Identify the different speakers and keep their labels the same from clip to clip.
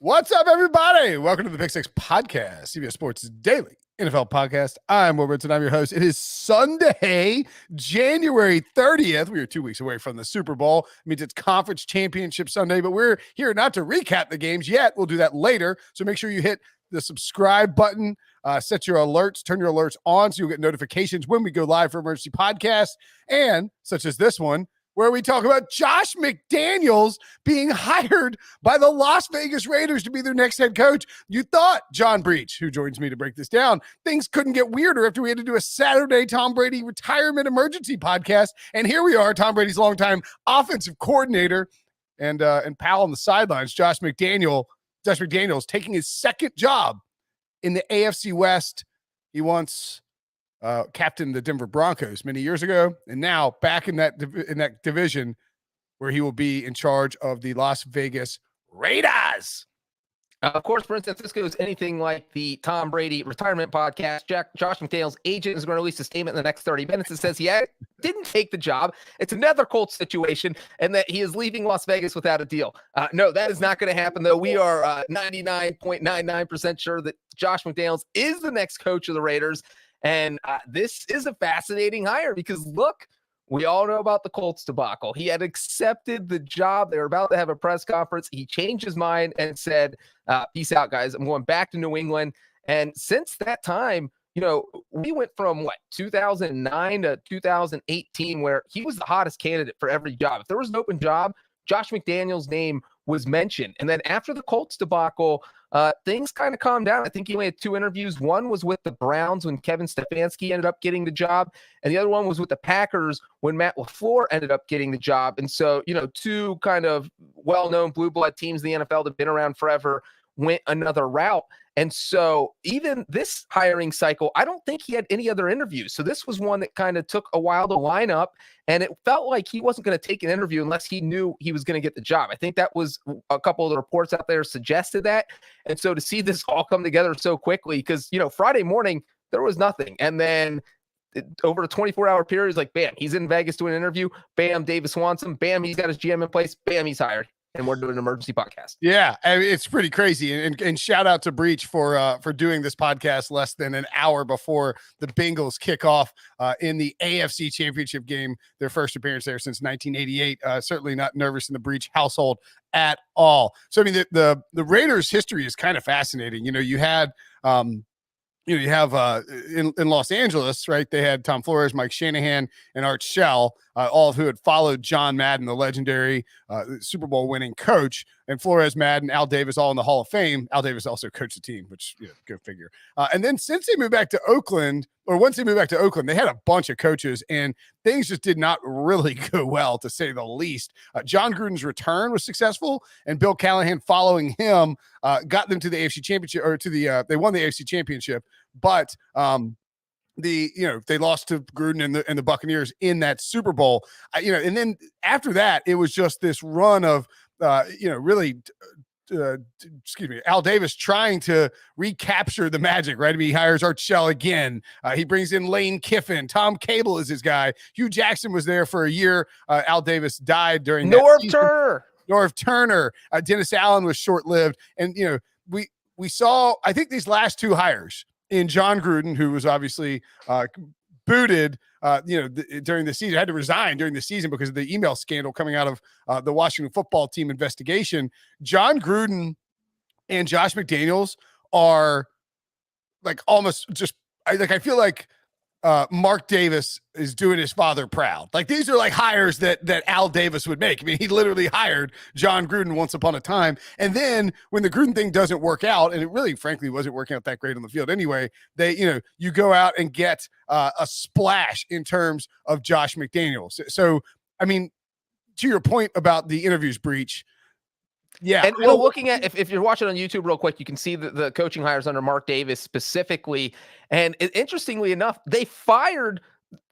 Speaker 1: What's up, everybody? Welcome to the Pick Six Podcast, CBS Sports Daily NFL Podcast. I'm Will Ritz, and I'm your host. It is Sunday, January 30th. We are 2 weeks away from the Super Bowl. It means it's Conference Championship Sunday, but we're here not to recap the games yet. We'll do that later. So make sure you hit the subscribe button, set your alerts, turn your alerts on so you'll get notifications when we go live for emergency podcasts, and such as this one, where we talk about Josh McDaniels being hired by the Las Vegas Raiders to be their next head coach. You thought John Breach, who joins me to break this down, things couldn't get weirder after we had to do a Saturday Tom Brady retirement emergency podcast. And here we are, Tom Brady's longtime offensive coordinator and pal on the sidelines, Josh McDaniels taking his second job in the AFC West. He once captained the Denver Broncos many years ago, and now back in that division where he will be in charge of the Las Vegas Raiders.
Speaker 2: Of course, for instance, this goes anything like the Tom Brady retirement podcast. Josh McDaniels' agent is going to release a statement in the next 30 minutes that says he didn't take the job. It's another Colts situation, and that he is leaving Las Vegas without a deal. No, that is not going to happen, though. We are 99.99% sure that Josh McDaniels is the next coach of the Raiders. And this is a fascinating hire because, look, we all know about the Colts debacle. He had accepted the job. They were about to have a press conference. He changed his mind and said, peace out, guys. I'm going back to New England. And since that time, we went from 2009 to 2018, where he was the hottest candidate for every job. If there was an open job, Josh McDaniels' name was mentioned. And then after the Colts debacle, things kind of calmed down. I think he only had 2 interviews. One was with the Browns when Kevin Stefanski ended up getting the job, and the other one was with the Packers when Matt LaFleur ended up getting the job. And so, 2 kind of well-known blue blood teams in the NFL that have been around forever went another route. And so even this hiring cycle, I don't think he had any other interviews. So this was one that kind of took a while to line up, and it felt like he wasn't going to take an interview unless he knew he was going to get the job. I think that was a couple of the reports out there suggested that. And so to see this all come together so quickly, because, Friday morning, there was nothing. And then over a 24-hour period, it's like, bam, he's in Vegas doing an interview. Bam, Davis wants him. Bam, he's got his GM in place. Bam, he's hired. And we're doing an emergency podcast.
Speaker 1: Yeah, I mean, it's pretty crazy. And shout out to Breach for doing this podcast less than an hour before the Bengals kick off in the AFC Championship game, their first appearance there since 1988. Certainly not nervous in the Breach household at all. So, I mean, the Raiders' history is kind of fascinating. You had you have in Los Angeles, right? They had Tom Flores, Mike Shanahan, and Art Shell, all of who had followed John Madden, the legendary Super Bowl winning coach, and Flores, Madden, Al Davis, all in the Hall of Fame. Al Davis also coached the team, which, go figure. And then once they moved back to Oakland, they had a bunch of coaches, and things just did not really go well, to say the least. John Gruden's return was successful, and Bill Callahan following him got them to the AFC Championship, or they won the AFC Championship, but they lost to Gruden and the Buccaneers in that Super Bowl. And then after that, it was just this run of Al Davis trying to recapture the magic, right? I mean, he hires Art Shell again. He brings in Lane Kiffin. Tom Cable is his guy. Hugh Jackson was there for a year. Al Davis died during Norv Turner. Dennis Allen was short-lived. And, we saw, I think, these last 2 hires in John Gruden, who was obviously booted, during the season, had to resign during the season because of the email scandal coming out of the Washington football team investigation. John Gruden and Josh McDaniels are almost just, I feel like Mark Davis is doing his father proud. These are hires that Al Davis would make. I mean, he literally hired John Gruden once upon a time. And then when the Gruden thing doesn't work out, and it really, frankly, wasn't working out that great on the field anyway, you go out and get a splash in terms of Josh McDaniels. So, I mean, to your point about the interviews, Breach, yeah.
Speaker 2: And looking at, if you're watching on YouTube real quick, you can see the coaching hires under Mark Davis specifically. And interestingly enough, they fired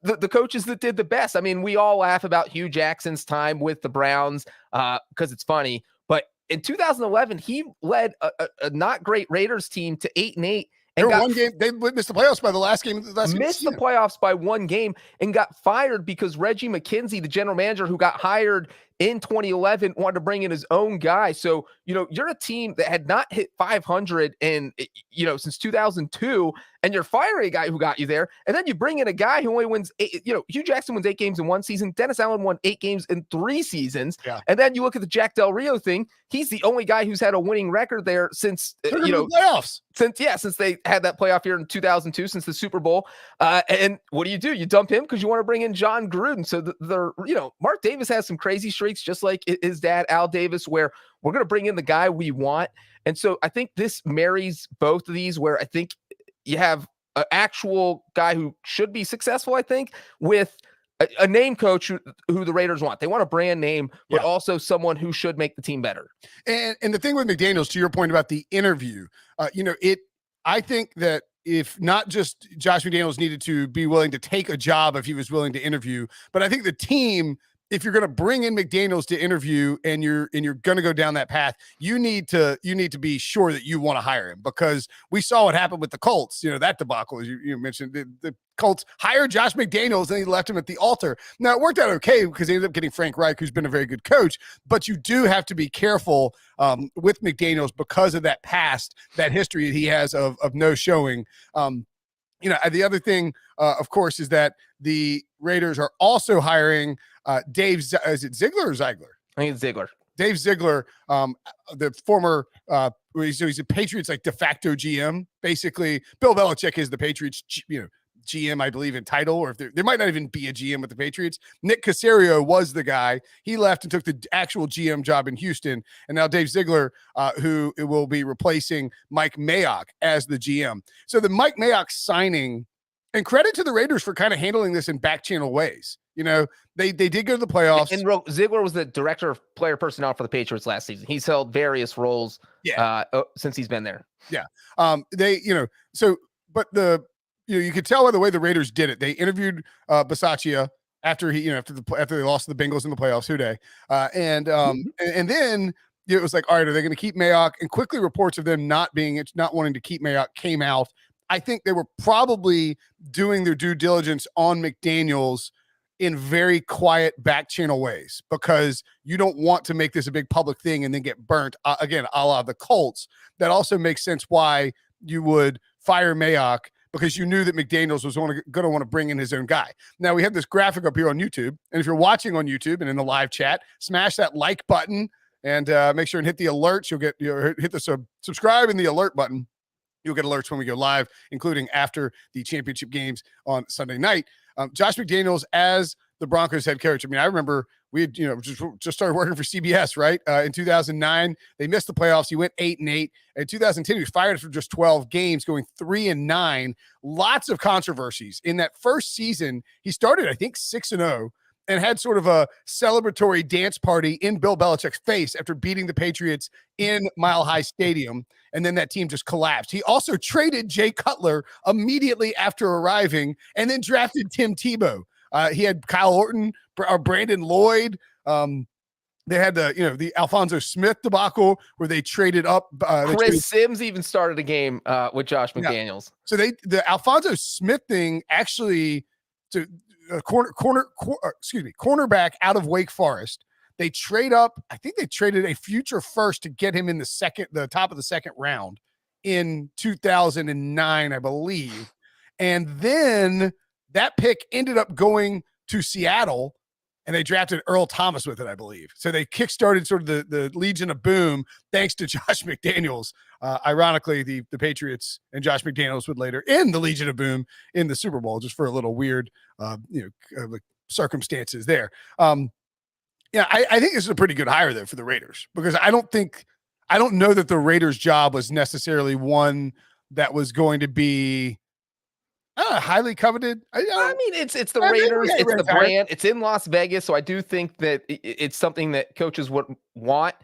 Speaker 2: the coaches that did the best. I mean, we all laugh about Hugh Jackson's time with the Browns because it's funny. But in 2011, he led a not great Raiders team to 8-8.
Speaker 1: One game, they missed the playoffs by the last game.
Speaker 2: Missed the playoffs by 1 game and got fired because Reggie McKenzie, the general manager who got hired in 2011 wanted to bring in his own guy. So, you're a team that had not hit 500 since 2002, and you're firing a guy who got you there. And then you bring in a guy who only wins Hugh Jackson wins 8 games in 1 season. Dennis Allen won 8 games in 3 seasons.
Speaker 1: Yeah.
Speaker 2: And then you look at the Jack Del Rio thing. He's the only guy who's had a winning record there since,
Speaker 1: playoffs.
Speaker 2: Since they had that playoff year in 2002, since the Super Bowl. And what do? You dump him because you want to bring in John Gruden. So Mark Davis has some crazy streaks, just like his dad, Al Davis, where we're going to bring in the guy we want. And so I think this marries both of these, where I think you have an actual guy who should be successful, I think, with a name coach who the Raiders want. They want a brand name, but also someone who should make the team better.
Speaker 1: And the thing with McDaniels, to your point about the interview, I think that if not just Josh McDaniels needed to be willing to take a job if he was willing to interview, but I think the team, if you're going to bring in McDaniels to interview and you're going to go down that path, you need to be sure that you want to hire him, because we saw what happened with the Colts. That debacle, as you mentioned, the Colts hired Josh McDaniels and he left him at the altar. Now it worked out okay because they ended up getting Frank Reich, who's been a very good coach, but you do have to be careful with McDaniels because of that past, that history that he has of no showing. The other thing, of course, is that the Raiders are also hiring Dave. Is it Ziegler or Ziegler?
Speaker 2: I think it's Ziegler.
Speaker 1: Dave Ziegler, the former, he's a Patriots de facto GM. Basically, Bill Belichick is the Patriots, GM, I believe, in title, or if there might not even be a GM with the Patriots. Nick Caserio was the guy. He left and took the actual GM job in Houston. And now Dave Ziegler, who will be replacing Mike Mayock as the GM. So the Mike Mayock signing, and credit to the Raiders for kind of handling this in back channel ways. They did go to the playoffs. And
Speaker 2: Ziegler was the director of player personnel for the Patriots last season. He's held various roles since he's been there.
Speaker 1: Yeah. You could tell by the way the Raiders did it. They interviewed Bisaccia after after they lost to the Bengals in the playoffs, and then it was like, all right, are they going to keep Mayock? And quickly reports of them not wanting to keep Mayock came out. I think they were probably doing their due diligence on McDaniels in very quiet back channel ways, because you don't want to make this a big public thing and then get burnt again, a la the Colts. That also makes sense why you would fire Mayock, because you knew that McDaniels was going to want to bring in his own guy. Now we have this graphic up here on YouTube, and if you're watching on YouTube and in the live chat, smash that like button and make sure and hit the alerts. You'll get hit the subscribe and the alert button. You'll get alerts when we go live, including after the championship games on Sunday night. Josh McDaniels as the Broncos head coach. I mean, I remember we had, just started working for CBS, right? In 2009, they missed the playoffs. He went 8-8. In 2010, he was fired after just 12 games, going 3-9. Lots of controversies. In that first season, he started, I think, 6-0. And had sort of a celebratory dance party in Bill Belichick's face after beating the Patriots in Mile High Stadium. And then that team just collapsed. He also traded Jay Cutler immediately after arriving and then drafted Tim Tebow. He had Kyle Orton, Brandon Lloyd. They had the Alfonso Smith debacle where they traded up.
Speaker 2: Chris Sims even started a game with Josh McDaniels.
Speaker 1: So the Alfonso Smith thing actually cornerback out of Wake Forest. They trade up. I think they traded a future first to get him in the top of the second round in 2009, I believe. And then that pick ended up going to Seattle, and they drafted Earl Thomas with it, I believe. So they kickstarted sort of the Legion of Boom thanks to Josh McDaniels. Ironically, the Patriots and Josh McDaniels would later end the Legion of Boom in the Super Bowl, just for a little weird circumstances there. I think this is a pretty good hire though for the Raiders, because I don't know that the Raiders job was necessarily one that was going to be highly coveted. I
Speaker 2: mean, it's the Raiders, it's the brand, it's in Las Vegas, so I do think that it's something that coaches would want.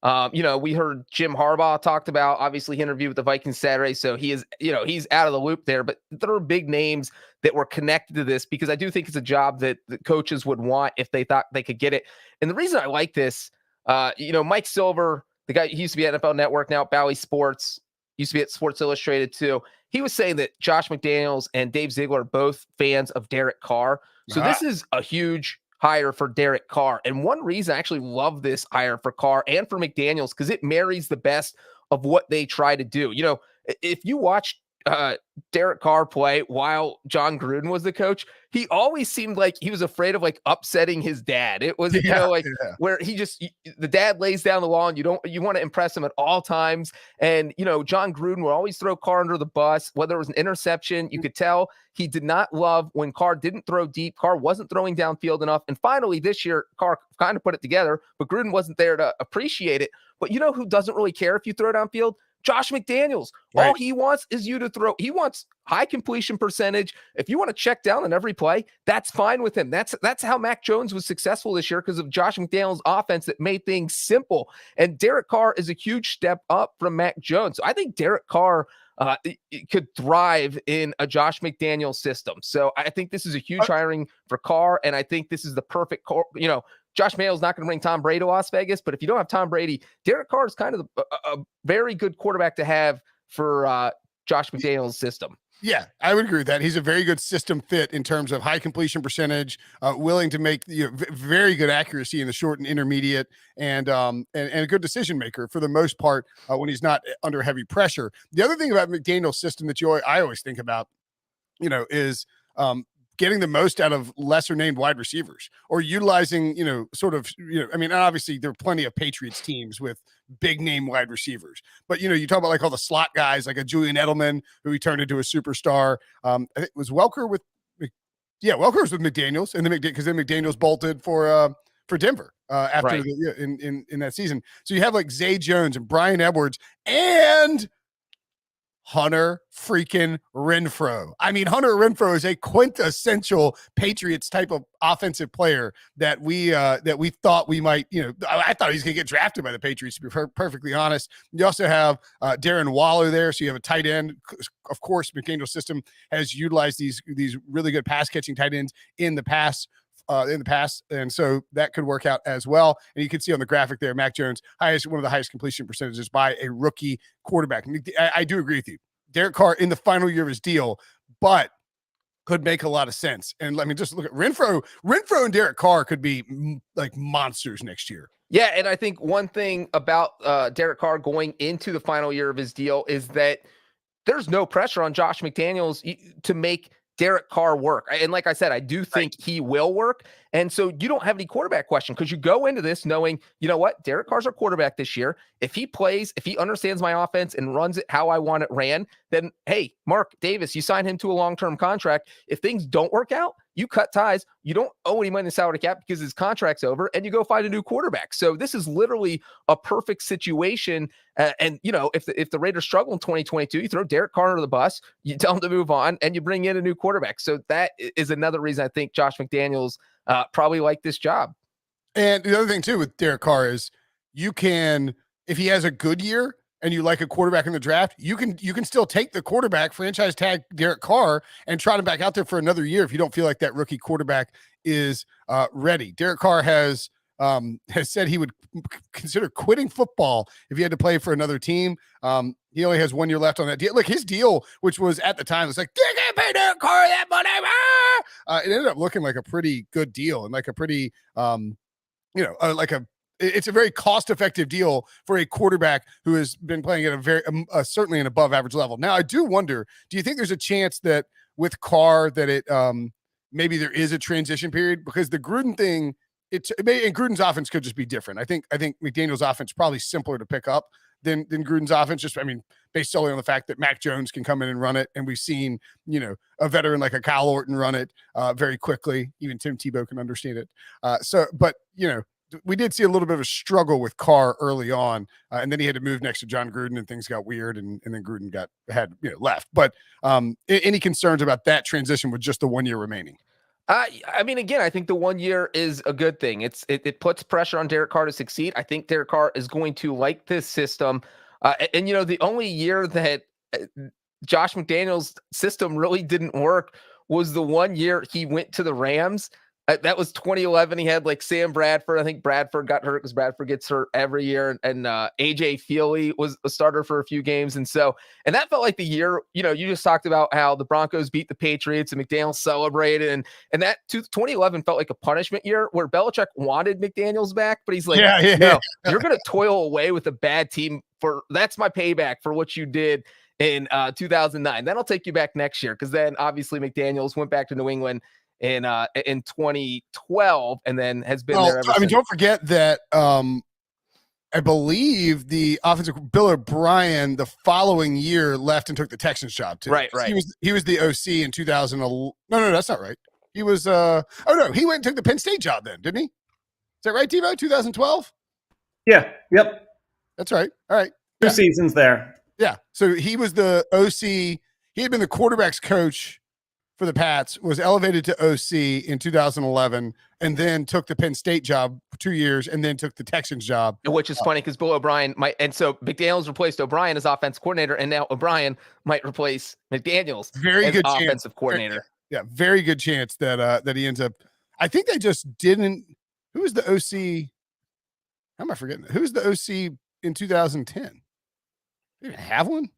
Speaker 2: We heard Jim Harbaugh talked about, obviously he interviewed with the Vikings Saturday, so he is, he's out of the loop there, but there are big names that were connected to this, because I do think it's a job that the coaches would want if they thought they could get it. And the reason I like this, Mike Silver, the guy he used to be at NFL Network, now at Bally Sports, used to be at Sports Illustrated too. He was saying that Josh McDaniels and Dave Ziegler are both fans of Derek Carr. So this is a huge hire for Derek Carr. And one reason I actually love this hire for Carr and for McDaniels, because it marries the best of what they try to do. If you watch Derek Carr play while John Gruden was the coach, he always seemed like he was afraid of like upsetting his dad. It was, where the dad lays down the law and you want to impress him at all times. And, John Gruden would always throw Carr under the bus, whether it was an interception. You could tell he did not love when Carr didn't throw deep. Carr wasn't throwing downfield enough. And finally, this year, Carr kind of put it together, but Gruden wasn't there to appreciate it. But you know who doesn't really care if you throw downfield? Josh McDaniels. Right. All he wants is you to throw. He wants high completion percentage. If you want to check down on every play, that's fine with him. That's how Mac Jones was successful this year, because of Josh McDaniels' offense that made things simple. And Derek Carr is a huge step up from Mac Jones. So I think Derek Carr could thrive in a Josh McDaniels system. So I think this is a huge hiring for Carr, and I think this is the perfect, Josh McDaniels not going to bring Tom Brady to Las Vegas, but if you don't have Tom Brady, Derek Carr is kind of a very good quarterback to have for Josh McDaniels' system.
Speaker 1: Yeah, I would agree with that. He's a very good system fit in terms of high completion percentage, willing to make very good accuracy in the short and intermediate, and a good decision maker for the most part when he's not under heavy pressure. The other thing about McDaniel's system that I always think about, is getting the most out of lesser named wide receivers, or utilizing, obviously there are plenty of Patriots teams with big name wide receivers, but you talk about like all the slot guys, like a Julian Edelman, who he turned into a superstar. I think it was Welker with McDaniels, and then because then McDaniels bolted for Denver after in that season. So you have like Zay Jones and Brian Edwards and Hunter freaking Renfrow. I mean, Hunter Renfrow is a quintessential Patriots type of offensive player that we thought we might, I thought he's going to get drafted by the Patriots, to be perfectly honest. You also have Darren Waller there. So you have a tight end. Of course, McDaniel's system has utilized these really good pass catching tight ends in the past. And so that could work out as well. And you can see on the graphic there, Mac Jones, one of the highest completion percentages by a rookie quarterback. I do agree with you. Derek Carr in the final year of his deal, but could make a lot of sense. And let me just look at Renfrow and Derek Carr could be like monsters next year.
Speaker 2: Yeah, and I think one thing about Derek Carr going into the final year of his deal is that there's no pressure on Josh McDaniels to make Derek Carr work. And like I said, I do think he will work. And so you don't have any quarterback question, because you go into this knowing, you know what, Derek Carr's our quarterback this year. If he plays, if he understands my offense and runs it how I want it ran, then hey, Mark Davis, you sign him to a long-term contract. If things don't work out, you cut ties. You don't owe any money in the salary cap because his contract's over, and you go find a new quarterback. So this is literally a perfect situation. And if the Raiders struggle in 2022, you throw Derek Carr under the bus, you tell him to move on, and you bring in a new quarterback. So that is another reason I think Josh McDaniels probably like this job.
Speaker 1: And the other thing too with Derek Carr is you can, if he has a good year and you like a quarterback in the draft, you can still take the quarterback, franchise tag Derek Carr, and trot him back out there for another year if you don't feel like that rookie quarterback is ready. Derek Carr has said he would consider quitting football if he had to play for another team. He only has 1 year left on that deal. Look, his deal, which was at the time, was like, they can't pay Derek Carr that money. It ended up looking like a pretty good deal, and like a pretty, it's a very cost-effective deal for a quarterback who has been playing at a very certainly an above-average level. Now, I do wonder, do you think there's a chance that with Carr that it maybe there is a transition period, because the Gruden thing, and Gruden's offense could just be different. I think McDaniel's offense is probably simpler to pick up than Gruden's offense. Based solely on the fact that Mac Jones can come in and run it, and we've seen a veteran like a Kyle Orton run it very quickly. Even Tim Tebow can understand it. We did see a little bit of a struggle with Carr early on, and then he had to move next to John Gruden, and things got weird, and then Gruden had left. But any concerns about that transition with just the 1 year remaining?
Speaker 2: Again, I think the 1 year is a good thing. It puts pressure on Derek Carr to succeed. I think Derek Carr is going to like this system. The only year that Josh McDaniels' system really didn't work was the 1 year he went to the Rams That was 2011. He had like Sam Bradford. I think Bradford got hurt because Bradford gets hurt every year. And AJ Feely was a starter for a few games. And that felt like the year, you just talked about how the Broncos beat the Patriots and McDaniels celebrated. And that 2011 felt like a punishment year where Belichick wanted McDaniels back, but he's like, no, you're going to toil away with a bad team that's my payback for what you did in 2009. Then I'll take you back next year. Cause then obviously McDaniels went back to New England in 2012 and then has been there ever since.
Speaker 1: Don't forget that I believe the offensive Bill O'Brien the following year left and took the Texans job too.
Speaker 2: Right.
Speaker 1: He was the OC in 2011. No, that's not right. He was he went and took the Penn State job then, didn't he? Is that right, Devo? 2012?
Speaker 3: Yeah. Yep.
Speaker 1: That's right. All right.
Speaker 3: Two seasons there.
Speaker 1: Yeah. So he was the OC. He had been the quarterback's coach for the Pats, was elevated to OC in 2011, and then took the Penn State job for 2 years, and then took the Texans job.
Speaker 2: Which is funny because Bill O'Brien and so McDaniels replaced O'Brien as offensive coordinator, and now O'Brien might replace McDaniels
Speaker 1: very
Speaker 2: as
Speaker 1: good
Speaker 2: offensive coordinator.
Speaker 1: Yeah, very good chance that that he ends up. I think they just didn't. Who was the OC? How am I forgetting? Who's the OC in 2010? They didn't have one.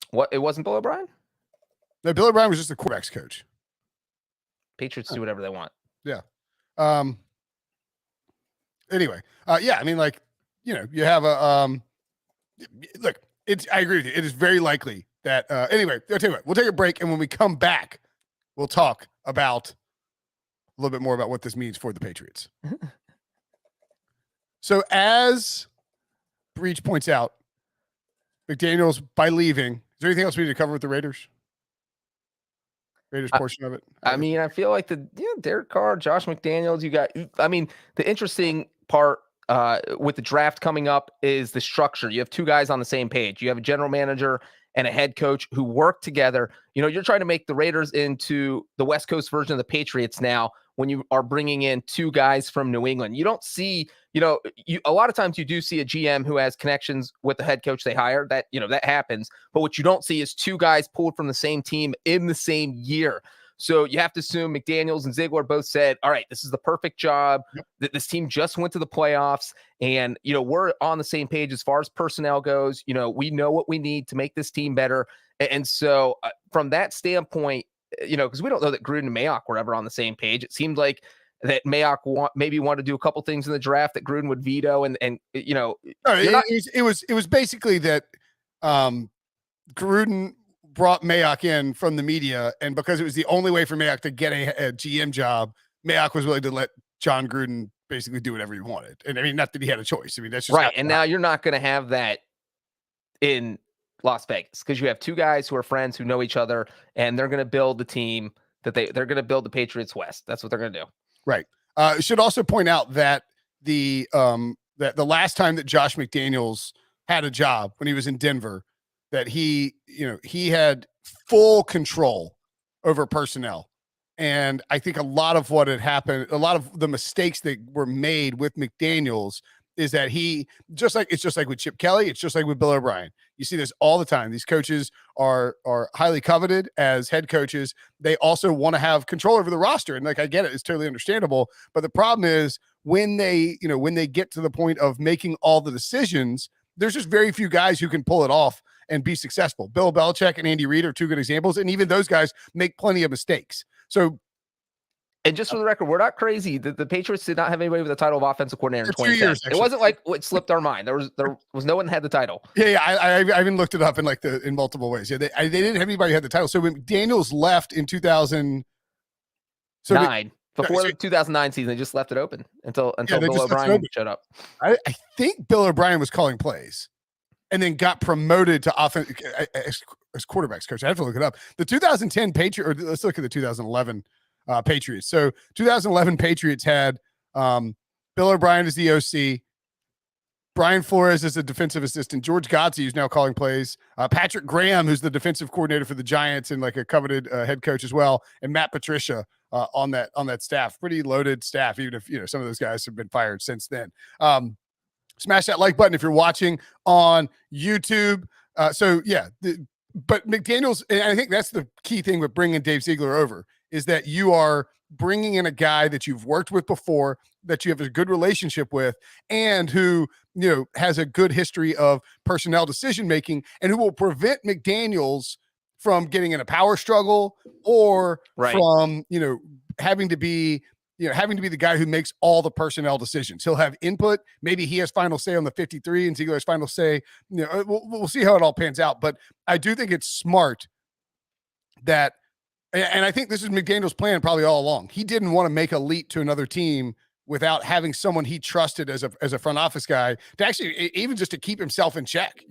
Speaker 2: What? It wasn't Bill O'Brien?
Speaker 1: No, Bill O'Brien was just the quarterback's coach.
Speaker 2: Patriots do whatever they want.
Speaker 1: Yeah. Anyway, yeah, I mean, like, you have a look, I agree with you. It is very likely that anyway, I'll tell you what, we'll take a break, and when we come back, we'll talk about a little bit more about what this means for the Patriots. So as Breach points out, McDaniels, by leaving, is there anything else we need to cover with the Raiders portion of it?
Speaker 2: I mean, I feel like Derek Carr, Josh McDaniels, the interesting part with the draft coming up is the structure. You have two guys on the same page. You have a general manager and a head coach who work together. You're trying to make the Raiders into the West Coast version of the Patriots now when you are bringing in two guys from New England. You don't see, a lot of times you do see a GM who has connections with the head coach they hire. That happens. But what you don't see is two guys pulled from the same team in the same year. So you have to assume McDaniels and Ziegler both said, all right, this is the perfect job. That this team just went to the playoffs, and, we're on the same page as far as personnel goes. We know what we need to make this team better. And so from that standpoint, because we don't know that Gruden and Mayock were ever on the same page. It seemed like that Mayock maybe wanted to do a couple things in the draft that Gruden would veto.
Speaker 1: It was basically that Gruden brought Mayock in from the media, and because it was the only way for Mayock to get a GM job, Mayock was willing to let John Gruden basically do whatever he wanted. And I mean, not that he had a choice. I mean, that's just
Speaker 2: right. And now you're not going to have that in Las Vegas because you have two guys who are friends who know each other, and they're going to build the team that they're going to build the Patriots West. That's what they're going to do.
Speaker 1: Right. Should also point out that the last time that Josh McDaniels had a job when he was in Denver, that he had full control over personnel. And I think a lot of what had happened, a lot of the mistakes that were made with McDaniels is that it's just like with Chip Kelly. It's just like with Bill O'Brien. You see this all the time. These coaches are highly coveted as head coaches. They also want to have control over the roster. And like, I get it. It's totally understandable. But the problem is when they get to the point of making all the decisions, there's just very few guys who can pull it off and be successful. Bill Belichick and Andy Reid are two good examples. And even those guys make plenty of mistakes. So,
Speaker 2: and just for the record, we're not crazy. The Patriots did not have anybody with the title of offensive coordinator in 2010.
Speaker 1: Years,
Speaker 2: it wasn't like what slipped our mind. There was no one that had the title.
Speaker 1: Yeah. I even looked it up in multiple ways. Yeah, they didn't have anybody who had the title. So when McDaniels left in 2009,
Speaker 2: before the 2009 season, they just left it open until Bill O'Brien showed up.
Speaker 1: I think Bill O'Brien was calling plays, and then got promoted to offense as quarterbacks coach. I have to look it up. The 2010 Patriots, or let's look at the 2011 Patriots. So 2011 Patriots had Bill O'Brien as the OC, Brian Flores as the defensive assistant, George Godsey, who's now calling plays, Patrick Graham, who's the defensive coordinator for the Giants and like a coveted head coach as well, and Matt Patricia on that staff. Pretty loaded staff, even if some of those guys have been fired since then. Smash that like button if you're watching on YouTube. But McDaniels, and I think that's the key thing with bringing Dave Ziegler over, is that you are bringing in a guy that you've worked with before, that you have a good relationship with, and who, has a good history of personnel decision making, and who will prevent McDaniels from getting in a power struggle or from, having to be the guy who makes all the personnel decisions. He'll have input. Maybe he has final say on the 53 and Ziegler has final say. We'll see how it all pans out. But I do think it's smart that, and I think this is McDaniels' plan probably all along. He didn't want to make a leap to another team without having someone he trusted as a front office guy to actually, even just to keep himself in check,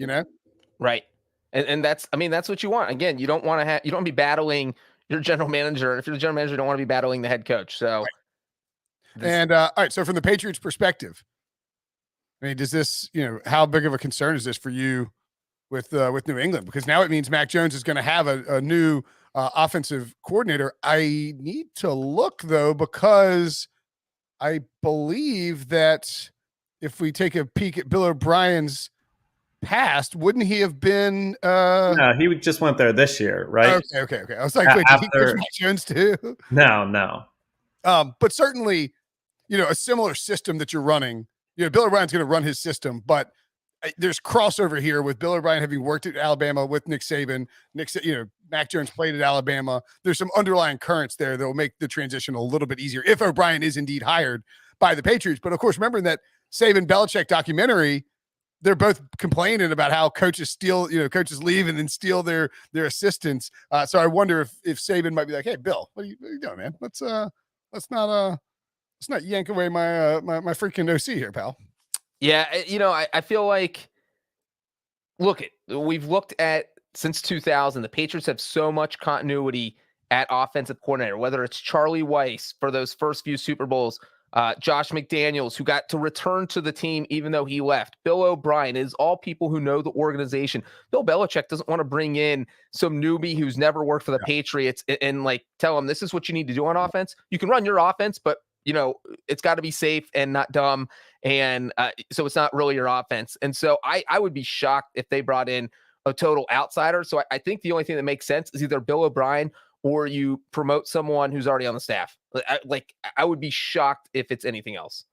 Speaker 2: Right. And that's what you want. Again, you don't want to be battling your general manager. If you're the general manager, you don't want to be battling the head coach. So.
Speaker 1: Right. And all right, so from the Patriots' perspective, I mean, does this, how big of a concern is this for you with New England? Because now it means Mac Jones is going to have a new offensive coordinator. I need to look though, because I believe that if we take a peek at Bill O'Brien's past, wouldn't he have been?
Speaker 3: No, he just went there this year, right?
Speaker 1: Okay. I was like, wait, did he coach Mac Jones too?
Speaker 3: No.
Speaker 1: But certainly, a similar system that you're running, Bill O'Brien's going to run his system, but there's crossover here with Bill O'Brien having worked at Alabama with Nick Saban. Mac Jones played at Alabama. There's some underlying currents there that will make the transition a little bit easier if O'Brien is indeed hired by the Patriots. But of course, remember in that Saban Belichick documentary, they're both complaining about how coaches leave and then steal their assistants. So I wonder if Saban might be like, hey, Bill, what are you doing, man? Let's not yank away my my freaking OC here, pal.
Speaker 2: Yeah, I feel like, we've looked at since 2000, the Patriots have so much continuity at offensive coordinator, whether it's Charlie Weiss for those first few Super Bowls, Josh McDaniels, who got to return to the team even though he left, Bill O'Brien, is all people who know the organization. Bill Belichick doesn't want to bring in some newbie who's never worked for the Patriots and tell him this is what you need to do on offense. You can run your offense, but it's got to be safe and not dumb. And so it's not really your offense. And so I would be shocked if they brought in a total outsider. So I think the only thing that makes sense is either Bill O'Brien or you promote someone who's already on the staff. I would be shocked if it's anything else.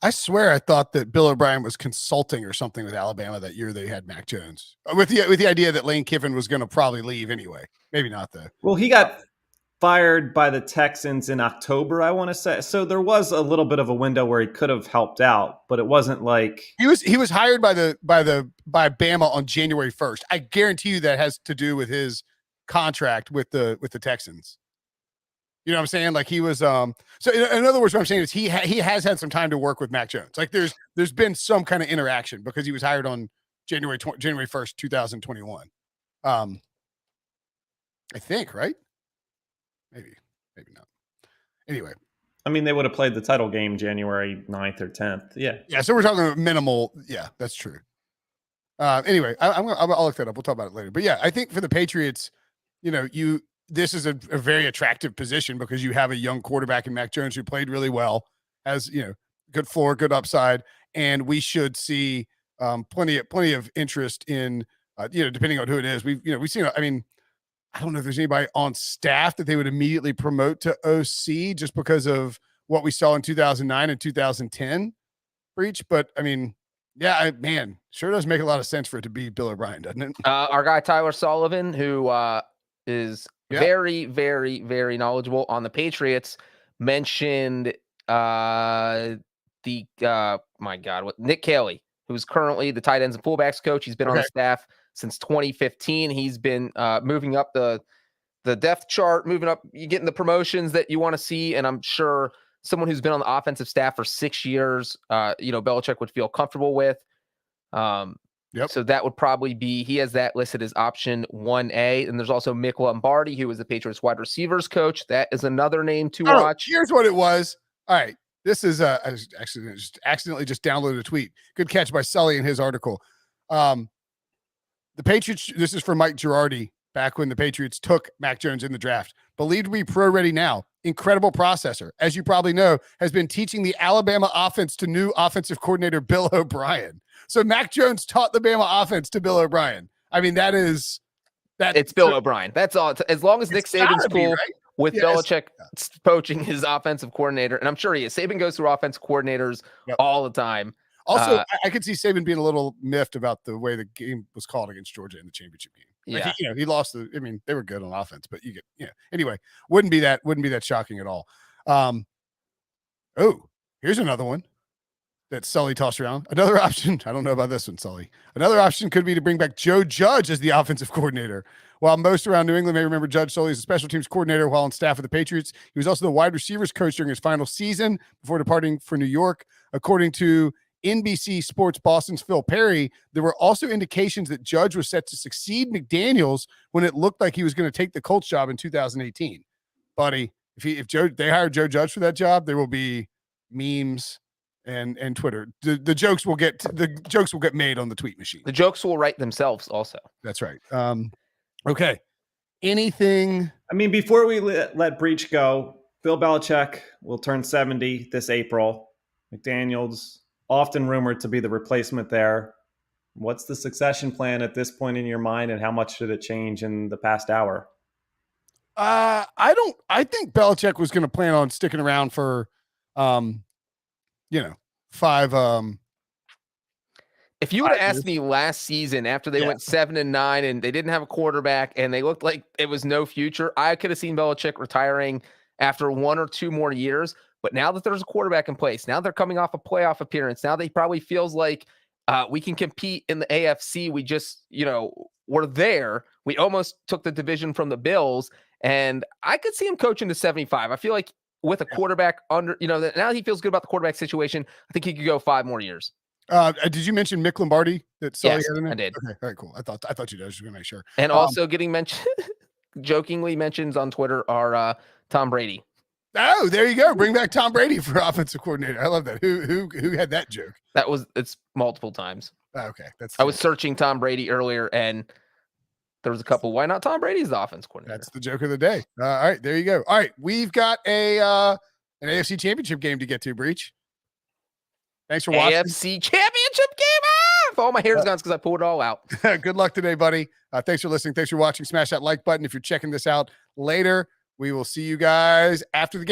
Speaker 1: I swear I thought that Bill O'Brien was consulting or something with Alabama that year they had Mac Jones, with the idea that Lane Kiffin was going to probably leave anyway. Maybe not though.
Speaker 3: Well, he got fired by the Texans in October, I want to say. So there was a little bit of a window where he could have helped out, but it wasn't like
Speaker 1: he was hired by Bama on January 1st. I guarantee you that has to do with his contract with the Texans. You know what I'm saying? Like he was so in other words, what I'm saying is he has had some time to work with Mac Jones. Like there's been some kind of interaction because he was hired on January 1st, 2021. I think, right? Maybe not. Anyway. I
Speaker 3: mean, they would have played the title game January 9th or 10th. Yeah.
Speaker 1: Yeah. So we're talking minimal. Yeah, that's true. Anyway, I'll look that up. We'll talk about it later. But yeah, I think for the Patriots, this is a very attractive position because you have a young quarterback in Mac Jones who played really well, has, good floor, good upside. And we should see plenty of interest in, depending on who it is. We've seen, I don't know if there's anybody on staff that they would immediately promote to OC just because of what we saw in 2009 and 2010 for each. But sure does make a lot of sense for it to be Bill O'Brien, doesn't it?
Speaker 2: Our guy, Tyler Sullivan, who is very, very, very knowledgeable on the Patriots, mentioned Nick Caley, who's currently the tight ends and fullbacks coach. He's been on the staff since 2015. He's been moving up the depth chart, moving up, you getting the promotions that you want to see. And I'm sure someone who's been on the offensive staff for 6 years, Belichick would feel comfortable with. So that would probably be, he has that listed as option 1A. And there's also Mick Lombardi, who is the Patriots wide receivers coach. That is another name to watch.
Speaker 1: Here's what it was. All right. This is I accidentally just downloaded a tweet. Good catch by Sully in his article. The Patriots, this is from Mike Girardi, back when the Patriots took Mac Jones in the draft. Believed to be pro-ready now. Incredible processor. As you probably know, has been teaching the Alabama offense to new offensive coordinator Bill O'Brien. So Mac Jones taught the Bama offense to Bill O'Brien. I mean, it's Bill O'Brien. That's all. As long as Nick Saban's cool
Speaker 2: with
Speaker 1: Yes.
Speaker 2: Belichick poaching his offensive coordinator, and I'm sure he is. Saban goes through offensive coordinators all the time.
Speaker 1: Also, I could see Saban being a little miffed about the way the game was called against Georgia in the championship game. Like, he lost they were good on offense, but anyway, wouldn't be that shocking at all. Here's another one that Sully tossed around. Another option. I don't know about this one, Sully. Another option could be to bring back Joe Judge as the offensive coordinator. While most around New England may remember Judge solely as a special teams coordinator while on staff of the Patriots, he was also the wide receivers coach during his final season before departing for New York. According to NBC Sports Boston's Phil Perry, there were also indications that Judge was set to succeed McDaniels when it looked like he was going to take the Colts job in 2018. Buddy, if they hired Joe Judge for that job, there will be memes and Twitter. The jokes will get made on the tweet machine.
Speaker 2: The jokes will write themselves also.
Speaker 1: That's right. Okay. Anything?
Speaker 3: I mean, before we let Breach go, Bill Belichick will turn 70 this April. McDaniels, often rumored to be the replacement there. What's the succession plan at this point in your mind, and how much should it change in the past hour?
Speaker 1: I think Belichick was going to plan on sticking around for, 5.
Speaker 2: If you would have asked me last season after they went 7-9 and they didn't have a quarterback and they looked like it was no future, I could have seen Belichick retiring after 1 or 2 more years. But now that there's a quarterback in place, now they're coming off a playoff appearance. Now they probably feels like we can compete in the AFC. We just, we're there. We almost took the division from the Bills, and I could see him coaching to 75. I feel like with a quarterback under, now he feels good about the quarterback situation. I think he could go 5 more years.
Speaker 1: Did you mention Mick Lombardi?
Speaker 2: Yes, I did.
Speaker 1: Okay, all right, cool. I thought you did. I was just gonna make sure.
Speaker 2: And also getting mentioned, jokingly mentions on Twitter are Tom Brady.
Speaker 1: Oh, there you go. Bring back Tom Brady for offensive coordinator. I love that. Who had that joke?
Speaker 2: It's multiple times.
Speaker 1: Okay,
Speaker 2: I was searching Tom Brady earlier, and there was a couple. Why not Tom Brady's the offense coordinator?
Speaker 1: That's the joke of the day. All right, there you go. All right, we've got an AFC Championship game to get to. Breach. Thanks for watching.
Speaker 2: AFC Championship game. All my hair's gone because I pulled it all out.
Speaker 1: Good luck today, buddy. Thanks for listening. Thanks for watching. Smash that like button if you're checking this out later. We will see you guys after the game.